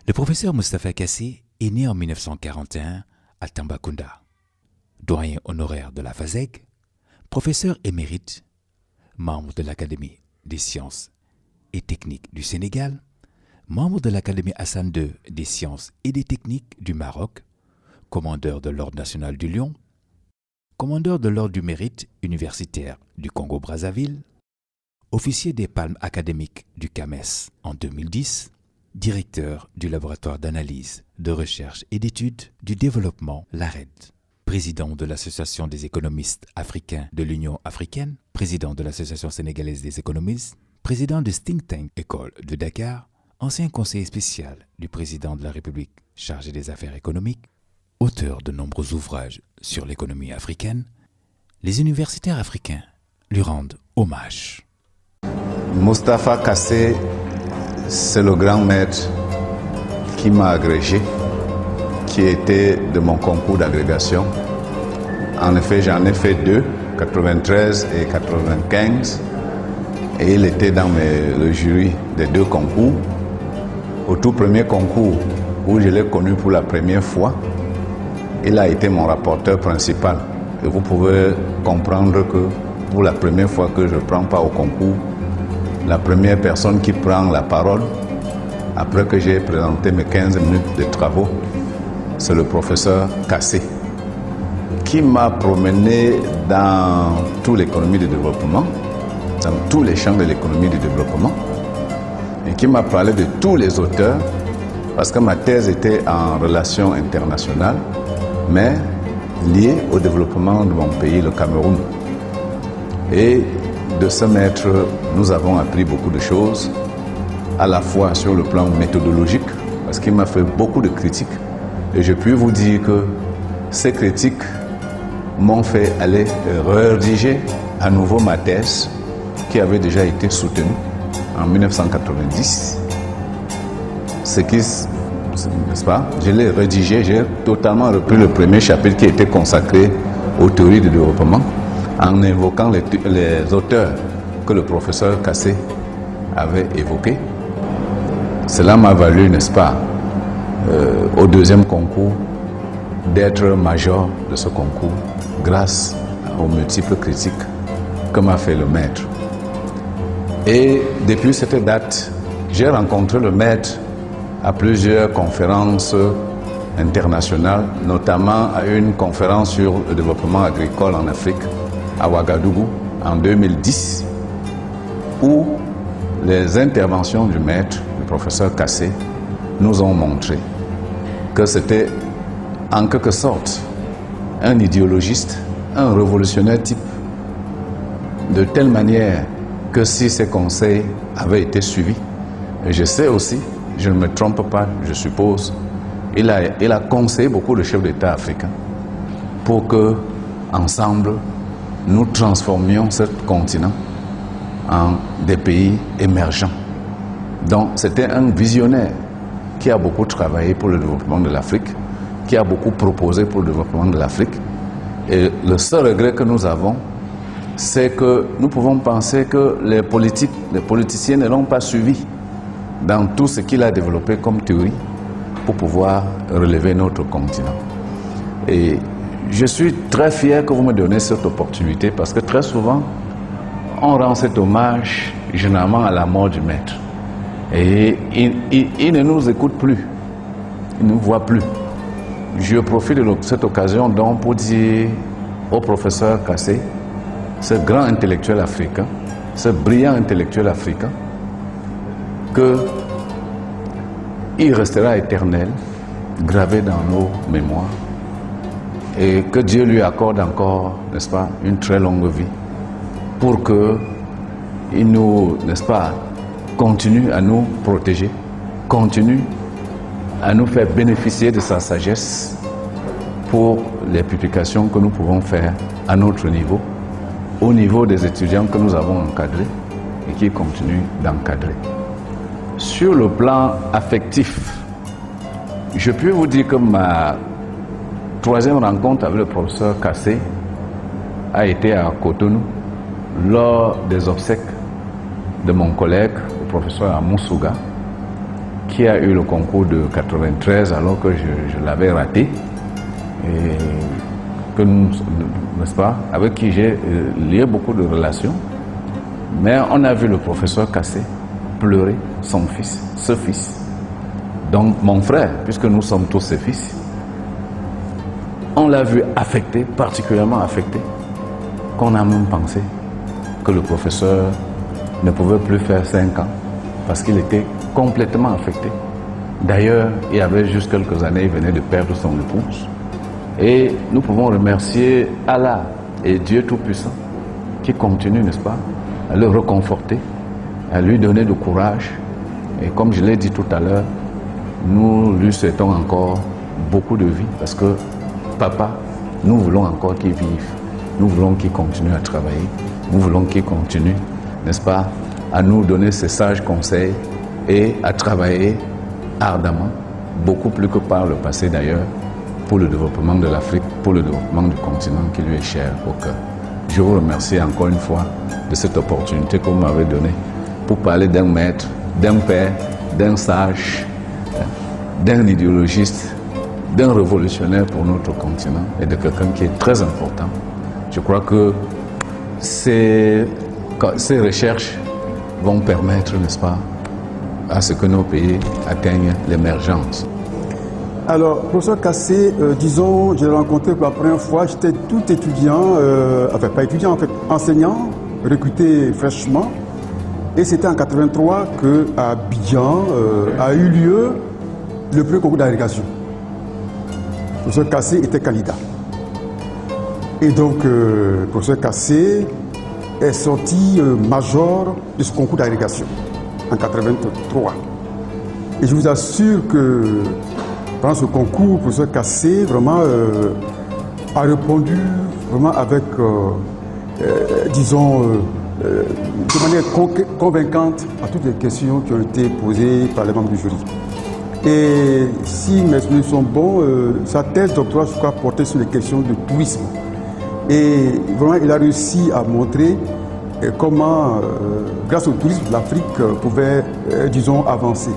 Le professeur Moustapha Kassé est né en 1941 à Tambacounda. Doyen honoraire de la FASEG, professeur émérite, membre de l'Académie des sciences et techniques du Sénégal, membre de l'Académie Hassan II des sciences et des techniques du Maroc, commandeur de l'Ordre national du Lion, commandeur de l'Ordre du mérite universitaire du Congo-Brazzaville, officier des palmes académiques du CAMES en 2010, directeur du laboratoire d'analyse, de recherche et d'études du développement l'ARED, président de l'Association des économistes africains de l'Union africaine, président de l'Association sénégalaise des économistes, président de Think Tank École de Dakar, ancien conseiller spécial du président de la République chargé des affaires économiques, auteur de nombreux ouvrages sur l'économie africaine, les universitaires africains lui rendent hommage. Moustapha Kassé, c'est le grand maître qui m'a agrégé, qui était de mon concours d'agrégation. En effet, j'en ai fait deux, 93 et 95, et il était dans le jury des deux concours. Au tout premier concours, où je l'ai connu pour la première fois, il a été mon rapporteur principal. Et vous pouvez comprendre que pour la première fois que je ne prends pas au concours, la première personne qui prend la parole, après que j'ai présenté mes 15 minutes de travaux, c'est le professeur Kassé, qui m'a promené dans toute l'économie du développement, dans tous les champs de l'économie du développement, et qui m'a parlé de tous les auteurs, parce que ma thèse était en relations internationales, mais liée au développement de mon pays, le Cameroun. Et de ce maître, nous avons appris beaucoup de choses, à la fois sur le plan méthodologique, parce qu'il m'a fait beaucoup de critiques. Et je puis vous dire que ces critiques m'ont fait aller rédiger à nouveau ma thèse, qui avait déjà été soutenue en 1990. Ce qui, n'est-ce pas, je l'ai rédigé, j'ai totalement repris le premier chapitre qui était consacré aux théories du développement, en évoquant les auteurs que le professeur Kassé avait évoqués. Cela m'a valu, n'est-ce pas, au deuxième concours, d'être major de ce concours, grâce aux multiples critiques que m'a fait le maître. Et depuis cette date, j'ai rencontré le maître à plusieurs conférences internationales, notamment à une conférence sur le développement agricole en Afrique, à Ouagadougou, en 2010, où les interventions du maître, le professeur Kassé, nous ont montré que c'était en quelque sorte un idéologiste, un révolutionnaire type, de telle manière que si ses conseils avaient été suivis, et je sais aussi, je ne me trompe pas, je suppose, il a conseillé beaucoup de chefs d'État africains pour que, ensemble, nous transformions ce continent en des pays émergents. Donc c'était un visionnaire qui a beaucoup travaillé pour le développement de l'Afrique, qui a beaucoup proposé pour le développement de l'Afrique. Et le seul regret que nous avons, c'est que nous pouvons penser que les politiciens ne l'ont pas suivi dans tout ce qu'il a développé comme théorie pour pouvoir relever notre continent. Et je suis très fier que vous me donnez cette opportunité parce que très souvent, on rend cet hommage généralement à la mort du maître. Et il ne nous écoute plus, il ne nous voit plus. Je profite de cette occasion donc pour dire au professeur Kassé, ce grand intellectuel africain, ce brillant intellectuel africain, qu'il restera éternel, gravé dans nos mémoires, et que Dieu lui accorde encore, n'est-ce pas, une très longue vie, pour qu'il nous, n'est-ce pas, continue à nous protéger, continue à nous faire bénéficier de sa sagesse pour les publications que nous pouvons faire à notre niveau, au niveau des étudiants que nous avons encadrés et qui continuent d'encadrer. Sur le plan affectif, je peux vous dire que ma troisième rencontre avec le professeur Kassé a été à Cotonou lors des obsèques de mon collègue, le professeur Amoussouga, qui a eu le concours de 93 alors que je l'avais raté, et que n'est-ce pas, avec qui j'ai lié beaucoup de relations. Mais on a vu le professeur Kassé pleurer son fils, ce fils. Donc mon frère, puisque nous sommes tous ses fils, on l'a vu affecté, particulièrement affecté, qu'on a même pensé que le professeur ne pouvait plus faire 5 ans parce qu'il était complètement affecté. D'ailleurs, il y avait juste quelques années, il venait de perdre son épouse. Et nous pouvons remercier Allah et Dieu Tout-Puissant qui continue, n'est-ce pas, à le reconforter, à lui donner du courage. Et comme je l'ai dit tout à l'heure, nous lui souhaitons encore beaucoup de vie parce que papa, nous voulons encore qu'il vive. Nous voulons qu'il continue à travailler. Nous voulons qu'il continue, n'est-ce pas, à nous donner ses sages conseils et à travailler ardemment, beaucoup plus que par le passé d'ailleurs, pour le développement de l'Afrique, pour le développement du continent qui lui est cher au cœur. Je vous remercie encore une fois de cette opportunité que vous m'avez donnée pour parler d'un maître, d'un père, d'un sage, d'un idéologiste, d'un révolutionnaire pour notre continent et de quelqu'un qui est très important. Je crois que ces recherches vont permettre, n'est-ce pas, à ce que nos pays atteignent l'émergence. Alors, professeur Kassé, disons, je l'ai rencontré pour la première fois, j'étais tout étudiant, enfin pas étudiant, en fait, enseignant, recruté fraîchement. Et c'était en 83 qu'à Abidjan a eu lieu le premier concours d'agrégation. Le professeur Kassé était candidat. Et donc, le professeur Kassé est sorti major de ce concours d'agrégation en 83. Et je vous assure que pendant ce concours, le professeur Kassé vraiment a répondu vraiment avec, disons, de manière convaincante à toutes les questions qui ont été posées par les membres du jury. Et si mes souvenirs sont bons, sa thèse doctorale, je crois, portait sur les questions de tourisme. Et vraiment, il a réussi à montrer comment, grâce au tourisme, l'Afrique pouvait, disons, avancer.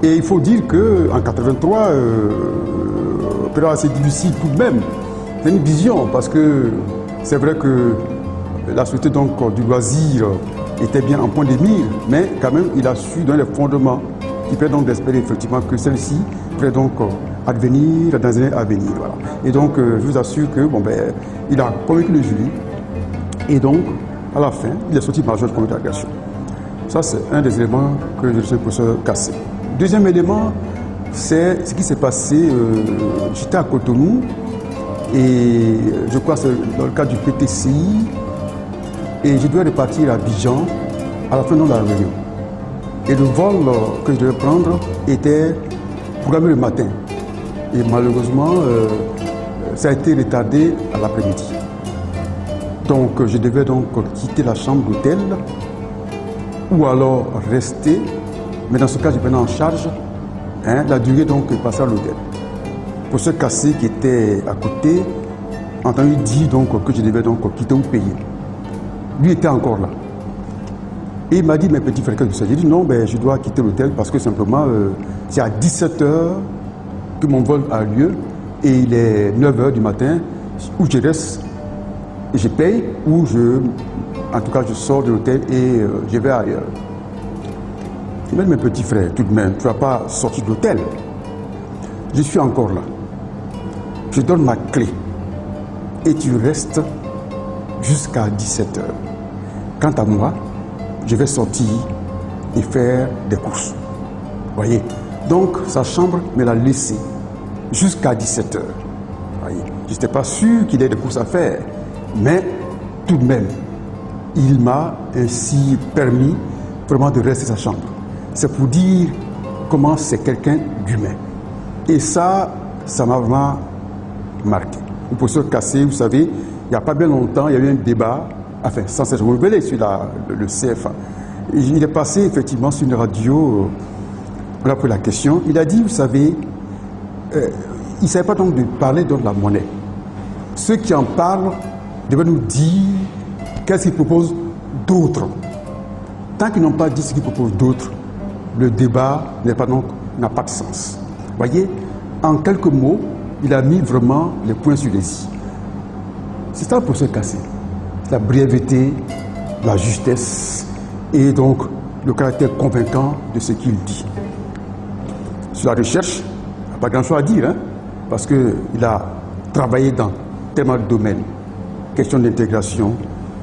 Et il faut dire qu'en 83, période assez difficile tout de même, c'est une vision, parce que c'est vrai que la société donc, du loisir était bien en point de mire, mais quand même, il a su donner les fondements qui permettent donc d'espérer effectivement que celle-ci pourrait donc advenir dans les années à venir. Voilà. Et donc, je vous assure que bon, ben, il a convaincu le jury, et donc, à la fin, il est sorti major de concours d'agrégation. Ça, c'est un des éléments que je sais pour se casser. Deuxième élément, c'est ce qui s'est passé. J'étais à Cotonou, et je crois que c'est dans le cadre du PTCI, et je devais repartir à Abidjan à la fin de la réunion. Et le vol que je devais prendre était programmé le matin. Et malheureusement, ça a été retardé à l'après-midi. Donc je devais donc quitter la chambre d'hôtel ou alors rester. Mais dans ce cas, je prenais en charge la durée donc passée à l'hôtel. Pour ce Kassé qui était à côté, entendu dire donc que je devais donc quitter ou payer. Lui était encore là. Et il m'a dit, mes petits frères, qu'est-ce que c'est? J'ai dit, non, ben, je dois quitter l'hôtel parce que simplement, c'est à 17 h que mon vol a lieu et il est 9 h du matin où je reste et je paye ou en tout cas, je sors de l'hôtel et je vais ailleurs. Il m'a dit, mes petits frères, tout de même, tu ne vas pas sortir de l'hôtel. Je suis encore là. Je donne ma clé et tu restes jusqu'à 17 h. Quant à moi, je vais sortir et faire des courses. Vous voyez? Donc, sa chambre me l'a laissé jusqu'à 17 h. Voyez? Je n'étais pas sûr qu'il ait des courses à faire, mais tout de même, il m'a ainsi permis vraiment de rester dans sa chambre. C'est pour dire comment c'est quelqu'un d'humain. Et ça m'a vraiment marqué. Le professeur Kassé, vous savez, il n'y a pas bien longtemps, il y a eu un débat, enfin, sans s'être renouvelé sur le CFA. Il est passé effectivement sur une radio, on a pris la question. Il a dit, vous savez, il ne savait pas donc de parler de la monnaie. Ceux qui en parlent devaient nous dire qu'est-ce qu'ils proposent d'autres. Tant qu'ils n'ont pas dit ce qu'ils proposent d'autres, le débat n'est pas donc n'a pas de sens. Vous voyez, en quelques mots, il a mis vraiment les points sur les i. C'est ça le professeur Kassé. La brièveté, la justesse et donc le caractère convaincant de ce qu'il dit. Sur la recherche, il n'y a pas grand-chose à dire, hein, parce qu'il a travaillé dans tellement de domaines. Question d'intégration,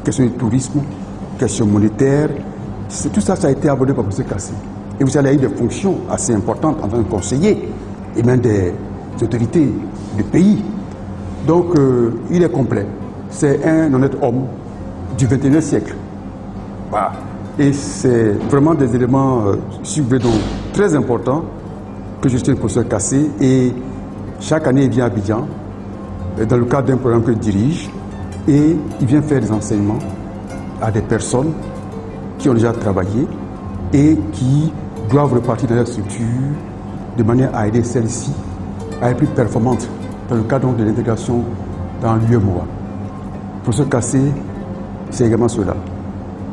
question de tourisme, question monétaire. Tout ça, ça a été abordé par le professeur Kassé. Et vous allez avoir des fonctions assez importantes en tant que conseiller et même des autorités du pays. Donc, il est complet. C'est un honnête homme du XXIe siècle. Voilà. Et c'est vraiment des éléments très importants que je tiens le professeur Kassé. Et chaque année, il vient à Abidjan, dans le cadre d'un programme que je dirige, et il vient faire des enseignements à des personnes qui ont déjà travaillé et qui doivent repartir dans leur structure de manière à aider celles-ci à être plus performantes dans le cadre de l'intégration dans l'UEMOA. Le professeur Kassé, c'est également cela.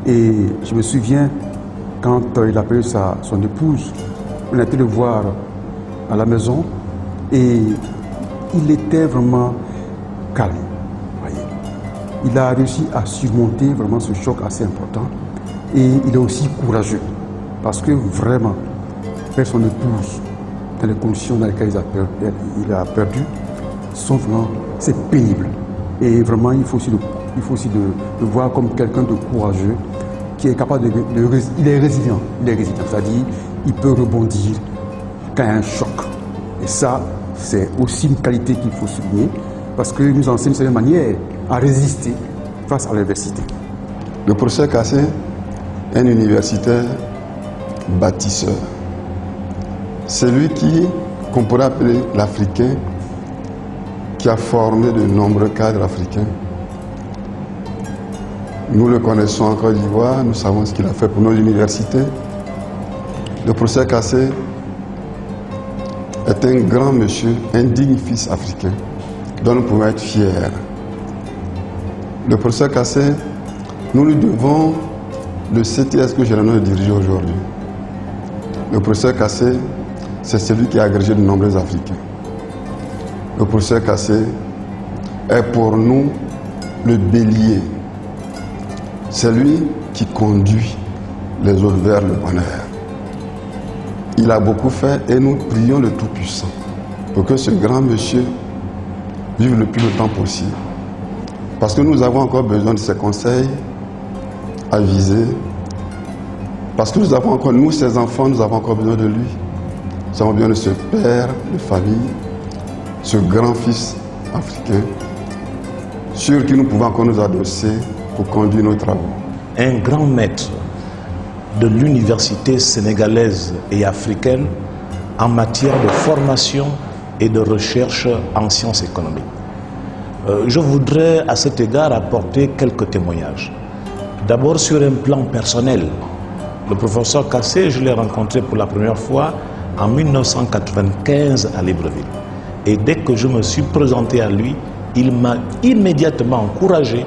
Et je me souviens, quand il a appelé son épouse, on a été le voir à la maison et il était vraiment calme. Voyez. Il a réussi à surmonter vraiment ce choc assez important et il est aussi courageux parce que vraiment, faire son épouse dans les conditions dans lesquelles il a perdu, c'est pénible. Et vraiment, il faut aussi le voir comme quelqu'un de courageux qui est capable il est résilient, c'est-à-dire il peut rebondir quand il y a un choc. Et ça, c'est aussi une qualité qu'il faut souligner parce qu'il nous enseigne de cette manière à résister face à l'adversité. Le professeur Kassé est un universitaire bâtisseur. C'est lui qu'on pourrait appeler l'Africain, qui a formé de nombreux cadres africains. Nous le connaissons en Côte d'Ivoire, nous savons ce qu'il a fait pour nos universités. Le professeur Kassé est un grand monsieur, un digne fils africain, dont nous pouvons être fiers. Le professeur Kassé, nous lui devons le CTS que j'ai l'honneur de diriger aujourd'hui. Le professeur Kassé, c'est celui qui a agrégé de nombreux Africains. Le professeur Kassé est pour nous le bélier. C'est lui qui conduit les autres vers le bonheur. Il a beaucoup fait et nous prions le Tout-Puissant pour que ce grand monsieur vive le plus longtemps possible. Parce que nous avons encore besoin de ses conseils avisés. Parce que nous avons encore, nous, ses enfants, nous avons encore besoin de lui. Nous avons besoin de ce père de famille, ce grand fils africain, sur qui nous pouvons encore nous adosser pour conduire nos travaux. Un grand maître de l'université sénégalaise et africaine en matière de formation et de recherche en sciences économiques. Je voudrais à cet égard apporter quelques témoignages. D'abord sur un plan personnel. Le professeur Kassé, je l'ai rencontré pour la première fois en 1995 à Libreville. Et dès que je me suis présenté à lui, il m'a immédiatement encouragé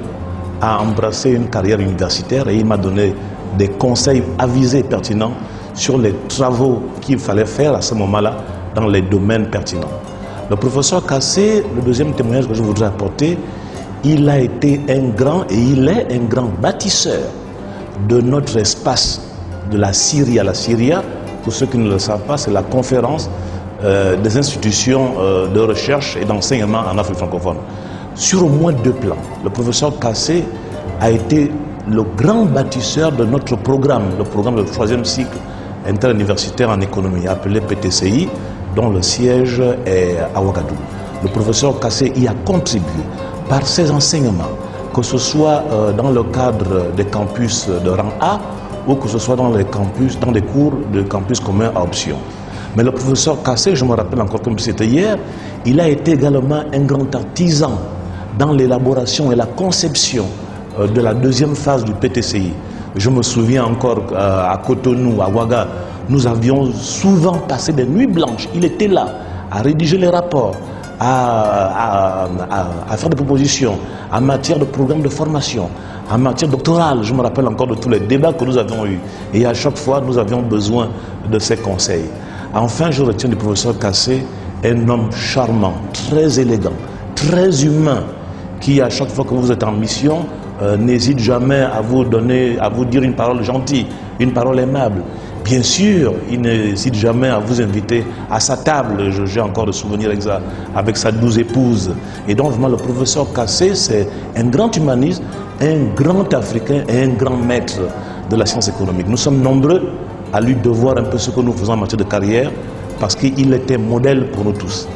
à embrasser une carrière universitaire et il m'a donné des conseils avisés pertinents sur les travaux qu'il fallait faire à ce moment-là dans les domaines pertinents. Le professeur Kassé, le deuxième témoignage que je voudrais apporter, il a été un grand et il est un grand bâtisseur de notre espace de la Syrie à la Syria. Pour ceux qui ne le savent pas, c'est la conférence des institutions de recherche et d'enseignement en Afrique francophone. Sur au moins deux plans, le professeur Kassé a été le grand bâtisseur de notre programme, le programme de 3e cycle interuniversitaire en économie, appelé PTCI, dont le siège est à Ouagadougou. Le professeur Kassé y a contribué par ses enseignements, que ce soit dans le cadre des campus de rang A ou que ce soit dans les campus, dans des cours de campus communs à option. Mais le professeur Kassé, je me rappelle encore comme c'était hier, il a été également un grand artisan dans l'élaboration et la conception de la deuxième phase du PTCI. Je me souviens encore à Cotonou, à Ouaga, nous avions souvent passé des nuits blanches. Il était là à rédiger les rapports, à faire des propositions en matière de programme de formation, en matière doctorale. Je me rappelle encore de tous les débats que nous avions eus. Et à chaque fois, nous avions besoin de ses conseils. Enfin, je retiens du professeur Kassé un homme charmant, très élégant, très humain, qui à chaque fois que vous êtes en mission, n'hésite jamais à vous dire une parole gentille, une parole aimable. Bien sûr, il n'hésite jamais à vous inviter à sa table. J'ai encore de souvenirs avec sa 12 épouses. Et donc, vraiment, le professeur Kassé, c'est un grand humaniste, un grand Africain et un grand maître de la science économique. Nous sommes nombreux à lui devoir un peu ce que nous faisons en matière de carrière, parce qu'il était modèle pour nous tous.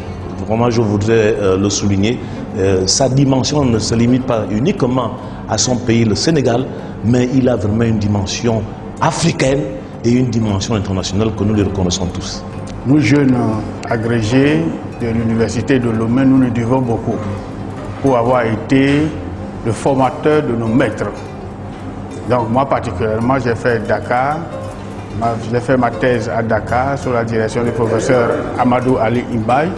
Vraiment, je voudrais le souligner. Sa dimension ne se limite pas uniquement à son pays, le Sénégal, mais il a vraiment une dimension africaine et une dimension internationale que nous lui reconnaissons tous. Nous, jeunes agrégés de l'Université de Lomé, nous nous devons beaucoup pour avoir été le formateur de nos maîtres. Donc moi particulièrement, j'ai fait Dakar, j'ai fait ma thèse à Dakar sous la direction du professeur Amadou Ali Imbaye,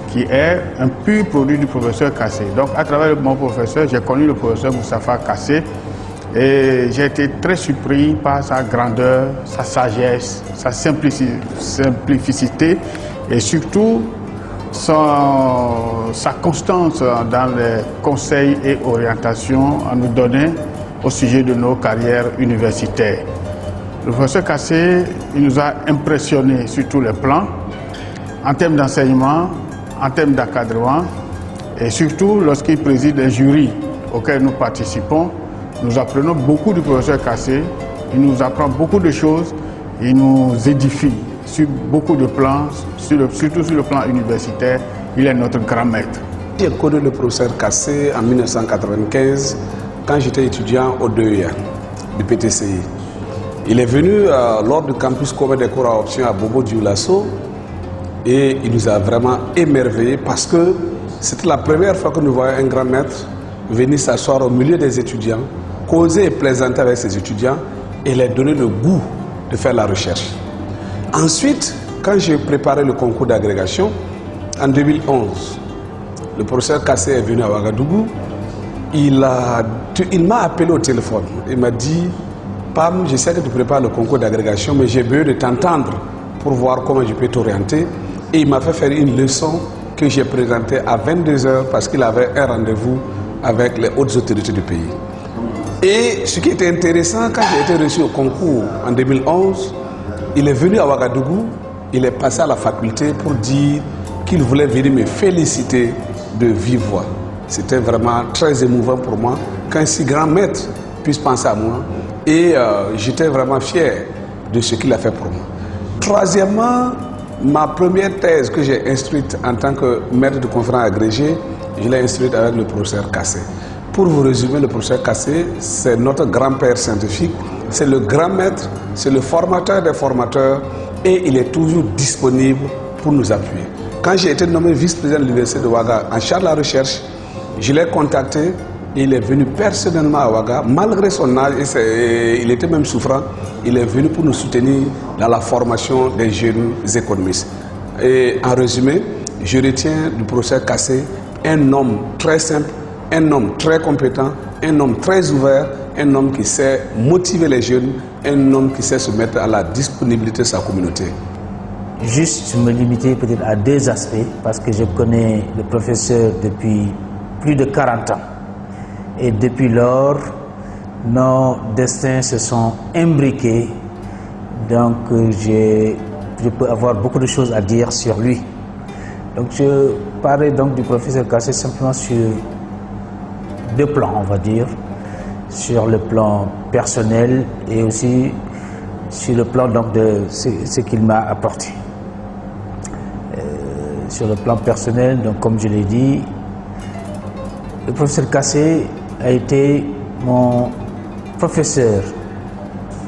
qui est un pur produit du professeur Kassé. Donc à travers mon professeur, j'ai connu le professeur Moustapha Kassé et j'ai été très surpris par sa grandeur, sa sagesse, sa simplicité et surtout sa constance dans les conseils et orientations à nous donner au sujet de nos carrières universitaires. Le professeur Kassé, il nous a impressionnés sur tous les plans, en termes d'enseignement, en termes d'encadrement, et surtout lorsqu'il préside un jury auquel nous participons, nous apprenons beaucoup du professeur Kassé, il nous apprend beaucoup de choses, il nous édifie sur beaucoup de plans, surtout sur le plan universitaire, il est notre grand maître. J'ai connu le professeur Kassé en 1995, quand j'étais étudiant au 2EA du PTCI. Il est venu lors du campus commun des cours à option à Bobo-Dioulasso et il nous a vraiment émerveillés parce que c'était la première fois que nous voyons un grand maître venir s'asseoir au milieu des étudiants, causer et plaisanter avec ses étudiants et leur donner le goût de faire la recherche. Ensuite, quand j'ai préparé le concours d'agrégation, en 2011, le professeur Kassé est venu à Ouagadougou. Il m'a appelé au téléphone. Il m'a dit, Pam, je sais que tu prépares le concours d'agrégation, mais j'ai besoin de t'entendre pour voir comment je peux t'orienter. Et il m'a fait faire une leçon que j'ai présentée à 22 h parce qu'il avait un rendez-vous avec les hautes autorités du pays. Et ce qui était intéressant, quand j'ai été reçu au concours en 2011, il est venu à Ouagadougou, il est passé à la faculté pour dire qu'il voulait venir me féliciter de vive voix. C'était vraiment très émouvant pour moi qu'un si grand maître puisse penser à moi. Et j'étais vraiment fier de ce qu'il a fait pour moi. Troisièmement, ma première thèse que j'ai instruite en tant que maître de conférence agrégé, je l'ai instruite avec le professeur Kassé. Pour vous résumer, le professeur Kassé, c'est notre grand-père scientifique, c'est le grand maître, c'est le formateur des formateurs et il est toujours disponible pour nous appuyer. Quand j'ai été nommé vice-président de l'Université de Ouaga en charge de la recherche, je l'ai contacté et il est venu personnellement à Ouaga, malgré son âge, il était même souffrant, il est venu pour nous soutenir dans la formation des jeunes économistes. Et en résumé, je retiens du professeur Kassé un homme très simple, un homme très compétent, un homme très ouvert, un homme qui sait motiver les jeunes, un homme qui sait se mettre à la disponibilité de sa communauté. Juste me limiter peut-être à deux aspects, parce que je connais le professeur depuis plus de 40 ans. Et depuis lors, nos destins se sont imbriqués. Donc je peux avoir beaucoup de choses à dire sur lui. Donc je parlerai donc du professeur Kassé simplement sur deux plans, on va dire. Sur le plan personnel et aussi sur le plan donc de ce qu'il m'a apporté. Sur le plan personnel, donc comme je l'ai dit, le professeur Kassé a été mon professeur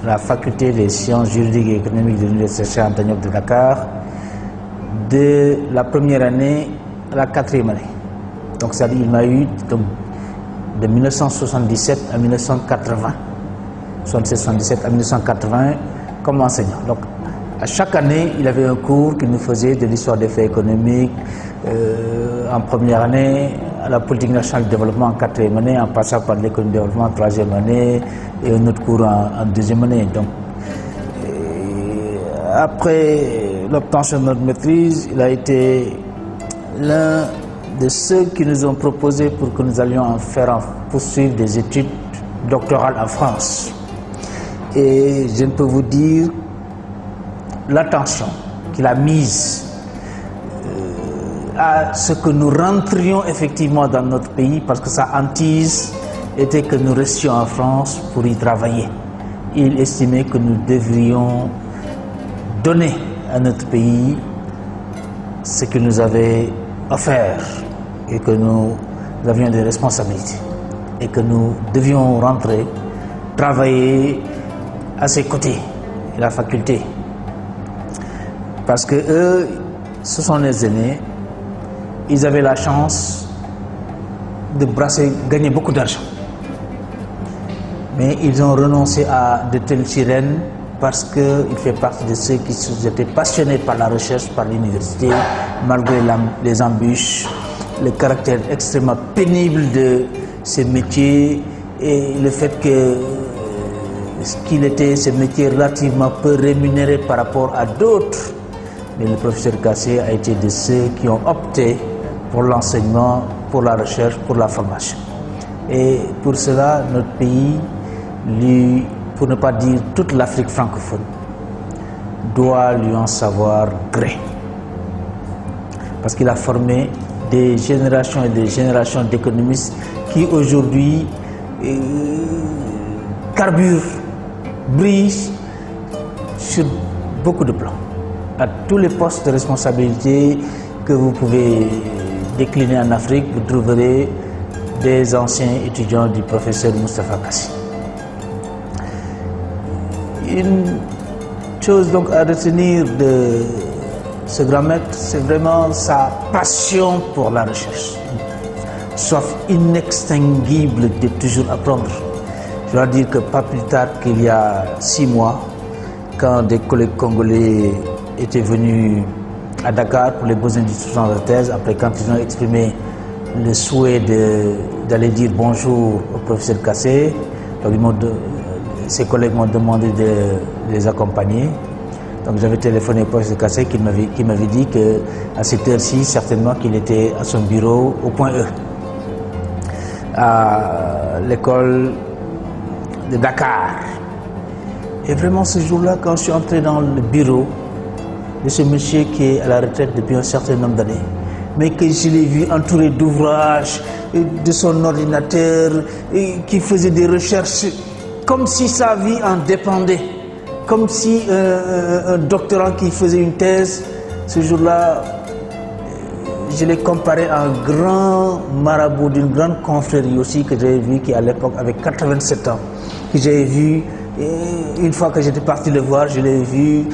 à la faculté des sciences juridiques et économiques de l'Université Cheikh Anta Diop de Dakar de la première année à la 4e année. Donc c'est-à-dire il m'a eu donc, de 1977 à 1980, 77 à 1980 comme enseignant. Donc à chaque année, il avait un cours qu'il nous faisait de l'histoire des faits économiques en première année, à la politique nationale de développement en 4e année, en passant par l'économie de développement en 3e année et un autre cours en 2e année. Donc, après l'obtention de notre maîtrise, il a été l'un de ceux qui nous ont proposé pour que nous allions poursuivre des études doctorales en France. Et je ne peux vous dire l'attention qu'il a mise à ce que nous rentrions effectivement dans notre pays, parce que sa hantise était que nous restions en France pour y travailler. Il estimait que nous devrions donner à notre pays ce qu'il nous avait offert et que nous avions des responsabilités et que nous devions rentrer, travailler à ses côtés, à la faculté. Parce que eux, ce sont les aînés, ils avaient la chance de gagner beaucoup d'argent. Mais ils ont renoncé à de telles sirènes parce qu'il fait partie de ceux qui étaient passionnés par la recherche, par l'université, malgré les embûches, le caractère extrêmement pénible de ces métiers et le fait qu'il était ce métier relativement peu rémunéré par rapport à d'autres. Mais le professeur Kassé a été de ceux qui ont opté pour l'enseignement, pour la recherche, pour la formation. Et pour cela, notre pays, pour ne pas dire toute l'Afrique francophone, doit lui en savoir gré. Parce qu'il a formé des générations et des générations d'économistes qui aujourd'hui carburent, brillent sur beaucoup de plans. À tous les postes de responsabilité que vous pouvez décliner en Afrique, vous trouverez des anciens étudiants du professeur Moustapha Kassé. Une chose donc à retenir de ce grand maître, c'est vraiment sa passion pour la recherche, soif inextinguible de toujours apprendre. Je dois dire que pas plus tard qu'il y a 6 mois, quand des collègues congolais étaient venus à Dakar pour les besoins du soutenance de thèse, après quand ils ont exprimé le souhait d'aller dire bonjour au professeur Kassé, ses collègues m'ont demandé de les accompagner. Donc j'avais téléphoné au professeur Kassé qui m'avait dit qu'à cette heure-ci, certainement qu'il était à son bureau au point E, à l'école de Dakar. Et vraiment ce jour-là, quand je suis entré dans le bureau de ce monsieur qui est à la retraite depuis un certain nombre d'années, mais que je l'ai vu entouré d'ouvrages, de son ordinateur, et qui faisait des recherches comme si sa vie en dépendait, comme si un doctorant qui faisait une thèse, ce jour-là, je l'ai comparé à un grand marabout d'une grande confrérie aussi que j'avais vu, qui à l'époque avait 87 ans, que j'avais vu. Une fois que j'étais parti le voir, je l'ai vu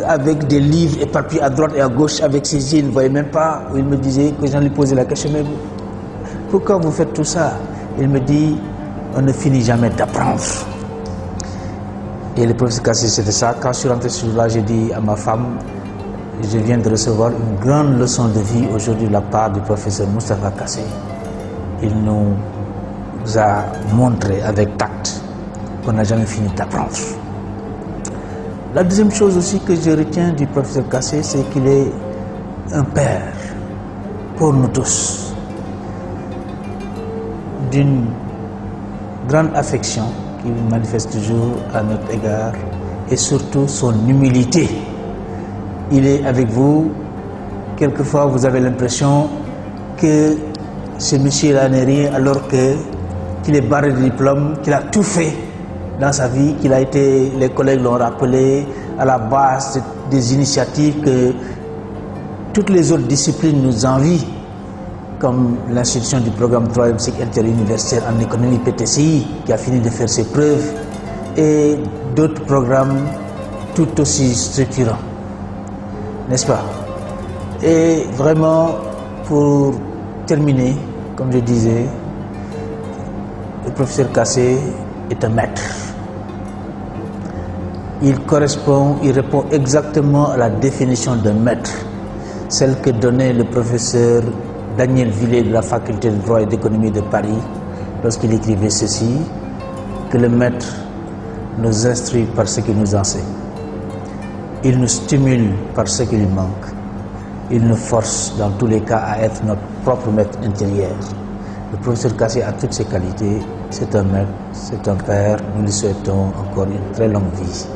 avec des livres éparpillés à droite et à gauche avec ses yeux, il ne voyait même pas. Il me disait, que j'en lui posais la question, mais pourquoi vous faites tout ça? Il me dit, on ne finit jamais d'apprendre. Et le professeur Kassé, c'était ça. Quand je suis rentré sur là, j'ai dit à ma femme, je viens de recevoir une grande leçon de vie aujourd'hui de la part du professeur Moustapha Kassé. Il nous a montré avec tact qu'on n'a jamais fini d'apprendre. La deuxième chose aussi que je retiens du professeur Kassé, c'est qu'il est un père pour nous tous, d'une grande affection qu'il manifeste toujours à notre égard, et surtout son humilité. Il est avec vous, quelquefois vous avez l'impression que ce monsieur-là n'est rien, alors qu'il est barré de diplôme, qu'il a tout fait dans sa vie, qu'il a été, les collègues l'ont rappelé, à la base des initiatives que toutes les autres disciplines nous envient, comme l'institution du programme 3e cycle interuniversitaire en économie PTCI, qui a fini de faire ses preuves, et d'autres programmes tout aussi structurants, n'est-ce pas? Et vraiment, pour terminer, comme je disais, le professeur Kassé est un maître. Il répond exactement à la définition d'un maître, celle que donnait le professeur Daniel Villet de la faculté de droit et d'économie de Paris lorsqu'il écrivait ceci, que le maître nous instruit par ce qu'il nous enseigne. Il nous stimule par ce qui lui manque. Il nous force dans tous les cas à être notre propre maître intérieur. Le professeur Kassé a toutes ses qualités. C'est un maître, c'est un père. Nous lui souhaitons encore une très longue vie.